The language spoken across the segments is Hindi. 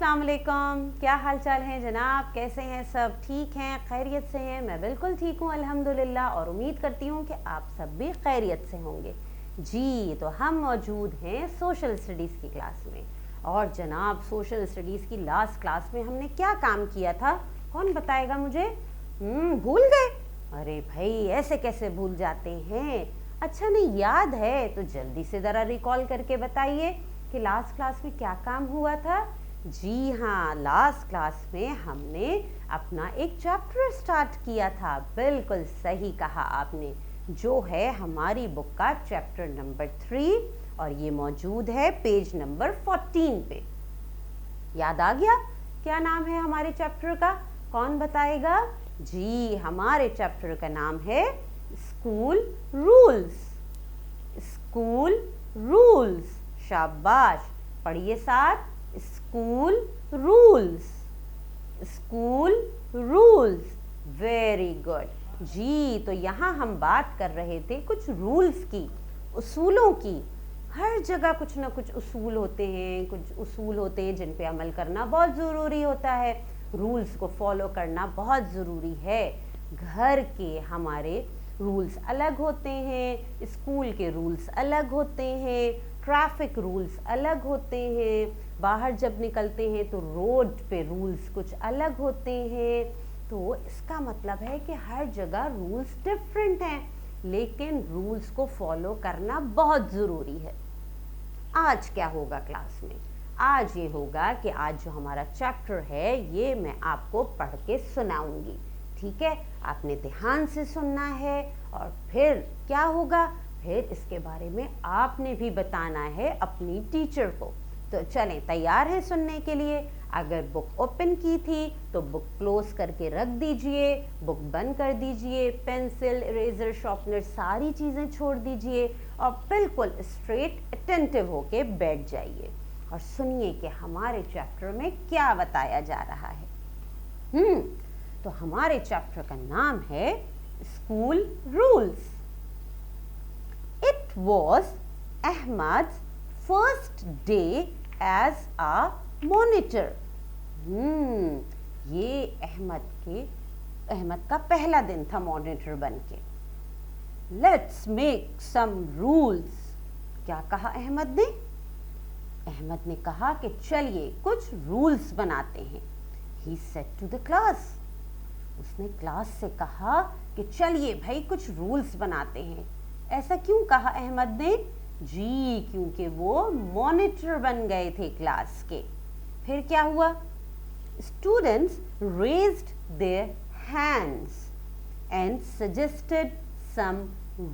अस्सलाम वालेकुम। क्या हाल चाल है जनाब, कैसे हैं सब? ठीक हैं, खैरियत से हैं? मैं बिल्कुल ठीक हूँ अल्हम्दुलिल्लाह, और उम्मीद करती हूँ कि आप सब भी खैरियत से होंगे। जी, तो हम मौजूद हैं सोशल स्टडीज़ की क्लास में। और जनाब, सोशल स्टडीज़ की लास्ट क्लास में हमने क्या काम किया था, कौन बताएगा मुझे? भूल गए? अरे भाई, ऐसे कैसे भूल जाते हैं? अच्छा, नहीं याद है तो जल्दी से ज़रा रिकॉल करके बताइए कि लास्ट क्लास में क्या काम हुआ था। जी हाँ, लास्ट क्लास में हमने अपना एक चैप्टर स्टार्ट किया था। बिल्कुल सही कहा आपने, जो है हमारी बुक का चैप्टर नंबर 3, और ये मौजूद है पेज नंबर 14 पे। याद आ गया क्या नाम है हमारे चैप्टर का? कौन बताएगा? जी, हमारे चैप्टर का नाम है स्कूल रूल्स। स्कूल रूल्स, शाबाश, पढ़िए साथ। School rules, school rules, very good. जी, तो यहाँ हम बात कर रहे थे कुछ रूल्स की, उसूलों की। हर जगह कुछ ना कुछ उसूल होते हैं, कुछ उसूल होते हैं जिन पे अमल करना बहुत ज़रूरी होता है। रूल्स को फॉलो करना बहुत ज़रूरी है। घर के हमारे रूल्स अलग होते हैं, स्कूल के रूल्स अलग होते हैं, ट्रैफिक रूल्स अलग होते हैं, बाहर जब निकलते हैं तो रोड पे रूल्स कुछ अलग होते हैं। तो इसका मतलब है कि हर जगह रूल्स डिफरेंट हैं, लेकिन रूल्स को फॉलो करना बहुत ज़रूरी है। आज क्या होगा क्लास में? आज ये होगा कि आज जो हमारा चैप्टर है ये मैं आपको पढ़ के सुनाऊंगी, ठीक है? आपने ध्यान से सुनना है, और फिर क्या होगा, फिर इसके बारे में आपने भी बताना है अपनी टीचर को। तो चलें, तैयार हैं सुनने के लिए? अगर बुक ओपन की थी तो बुक क्लोज करके रख दीजिए, बुक बंद कर दीजिए, पेंसिल, इरेजर, शार्पनर सारी चीज़ें छोड़ दीजिए, और बिल्कुल स्ट्रेट अटेंटिव होके बैठ जाइए और सुनिए कि हमारे चैप्टर में क्या बताया जा रहा है। तो हमारे चैप्टर का नाम है school rules. It was Ahmad first day as a monitor. ये अहमद का पहला दिन था मॉनिटर बन के। Let's make some rules. क्या कहा अहमद ने? अहमद ने कहा कि चलिए कुछ रूल्स बनाते हैं। He said to the class. उसने क्लास से कहा कि चलिए भाई कुछ रूल्स बनाते हैं। ऐसा क्यों कहा अहमद ने? जी, क्योंकि वो मॉनिटर बन गए थे क्लास के। फिर क्या हुआ? Students raised their hands and suggested some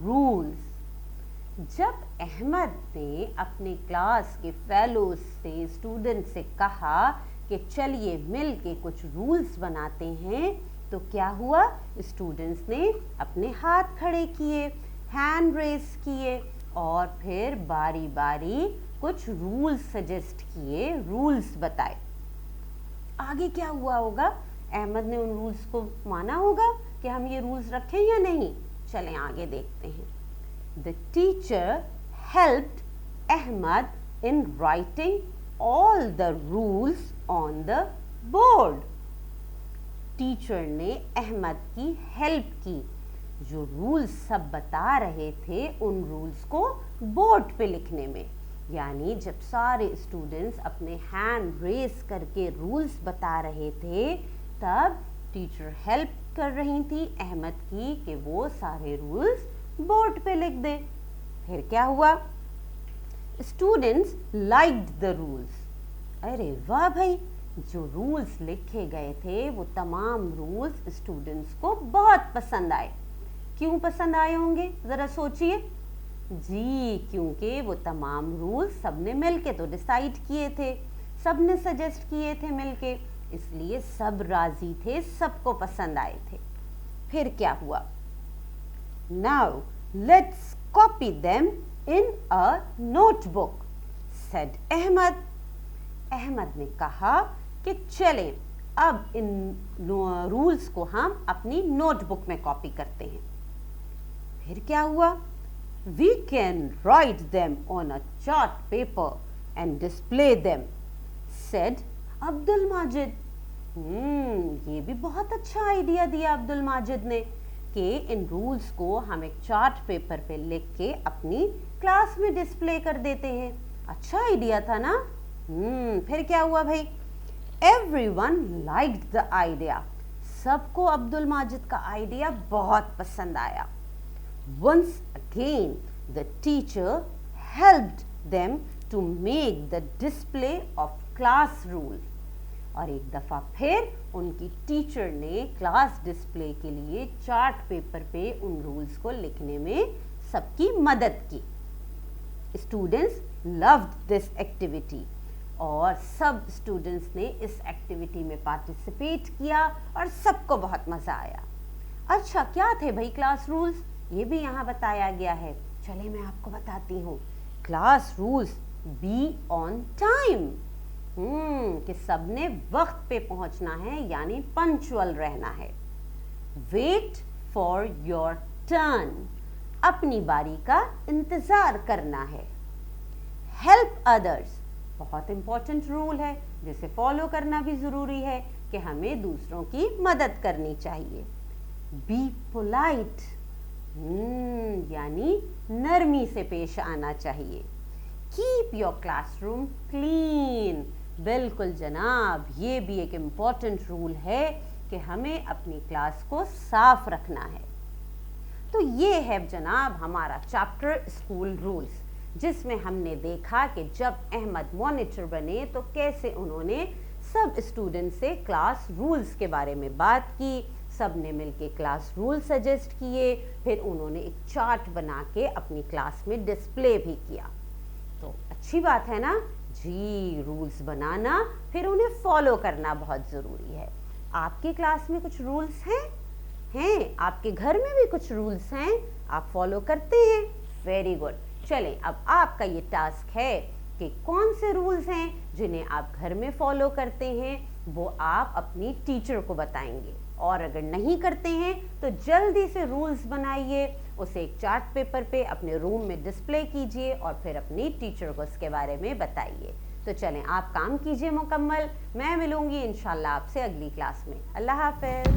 rules. जब अहमद ने अपने क्लास के फेलोज से, स्टूडेंट से कहा कि चलिए मिल के कुछ रूल्स बनाते हैं, तो क्या हुआ? स्टूडेंट्स ने अपने हाथ खड़े किए, हैंड रेस किए, और फिर बारी बारी कुछ रूल्स सजेस्ट किए, रूल्स बताए। आगे क्या हुआ होगा? अहमद ने उन रूल्स को माना होगा कि हम ये रूल्स रखें या नहीं? चलें आगे देखते हैं। The teacher helped Ahmad in writing all the rules on the board. Teacher ने अहमद की हेल्प की, जो रूल्स सब बता रहे थे उन रूल्स को बोर्ड पे लिखने में। यानी जब सारे स्टूडेंट्स अपने हैंड रेस करके रूल्स बता रहे थे, तब टीचर हेल्प कर रही थी अहमद की कि वो सारे रूल्स बोर्ड पे लिख दे। फिर क्या हुआ? Students liked the rules. अरे वाह भाई, जो रूल्स लिखे गए थे वो तमाम रूल्स स्टूडेंट्स को बहुत पसंद आए। क्यों पसंद आए होंगे, ज़रा सोचिए। जी, क्योंकि वो तमाम रूल्स सबने मिलके तो डिसाइड किए थे, सबने सजेस्ट किए थे मिलके, इसलिए सब राजी थे, सबको पसंद आए थे। फिर क्या हुआ? Now let's copy them in a notebook, said Ahmad. Ahmad ने कहा कि चलें अब इन रूल्स को हम अपनी नोटबुक में कॉपी करते हैं। फिर क्या हुआ? We can write them on a chart paper and display them, said Abdul Majid, ये भी बहुत अच्छा आइडिया दिया अब्दुल माजिद ने कि इन रूल्स को हम एक चार्ट पेपर पे लिख के अपनी क्लास में डिस्प्ले कर देते हैं। अच्छा आइडिया था ना। फिर क्या हुआ भाई? Everyone liked the idea. सबको अब्दुल माजिद का आइडिया बहुत पसंद आया। Once again the teacher helped them to make the display of class rule. और एक दफ़ा फिर उनकी टीचर ने क्लास डिस्प्ले के लिए चार्ट पेपर पे उन रूल्स को लिखने में सबकी मदद की। स्टूडेंट्स लव्ड दिस एक्टिविटी और सब स्टूडेंट्स ने इस एक्टिविटी में पार्टिसिपेट किया और सबको बहुत मज़ा आया। अच्छा, क्या थे भाई क्लास रूल्स? ये भी यहाँ बताया गया है। चलिए मैं आपको बताती हूँ। Class rules be on time, कि सबने वक्त पे पहुंचना है, यानी पंक्चुअल रहना है। वेट फॉर योर टर्न, अपनी बारी का इंतजार करना है। हेल्प अदर्स, बहुत इंपॉर्टेंट रूल है जिसे फॉलो करना भी जरूरी है कि हमें दूसरों की मदद करनी चाहिए। बी पोलाइट, यानी नरमी से पेश आना चाहिए। कीप योर क्लासरूम क्लीन, बिल्कुल जनाब, ये भी एक इम्पॉर्टेंट रूल है कि हमें अपनी क्लास को साफ रखना है। तो ये है जनाब हमारा चैप्टर स्कूल रूल्स, जिसमें हमने देखा कि जब अहमद मॉनिटर बने तो कैसे उन्होंने सब स्टूडेंट से क्लास रूल्स के बारे में बात की, सब ने मिलके क्लास रूल सजेस्ट किए, फिर उन्होंने एक चार्ट बना के अपनी क्लास में डिस्प्ले भी किया। तो अच्छी बात है ना जी, रूल्स बनाना फिर उन्हें फॉलो करना बहुत ज़रूरी है। आपकी क्लास में कुछ रूल्स हैं? आपके घर में भी कुछ रूल्स हैं, आप फॉलो करते हैं? Very good. चलें, अब आपका ये टास्क है कि कौन से रूल्स हैं जिन्हें आप घर में फॉलो करते हैं, वो आप अपनी टीचर को बताएंगे। और अगर नहीं करते हैं तो जल्दी से रूल्स बनाइए, उसे एक चार्ट पेपर पे अपने रूम में डिस्प्ले कीजिए और फिर अपनी टीचर को इसके बारे में बताइए। तो चलें, आप काम कीजिए मुकम्मल। मैं मिलूंगी इंशाल्लाह आपसे अगली क्लास में। अल्लाह हाफ़िज़।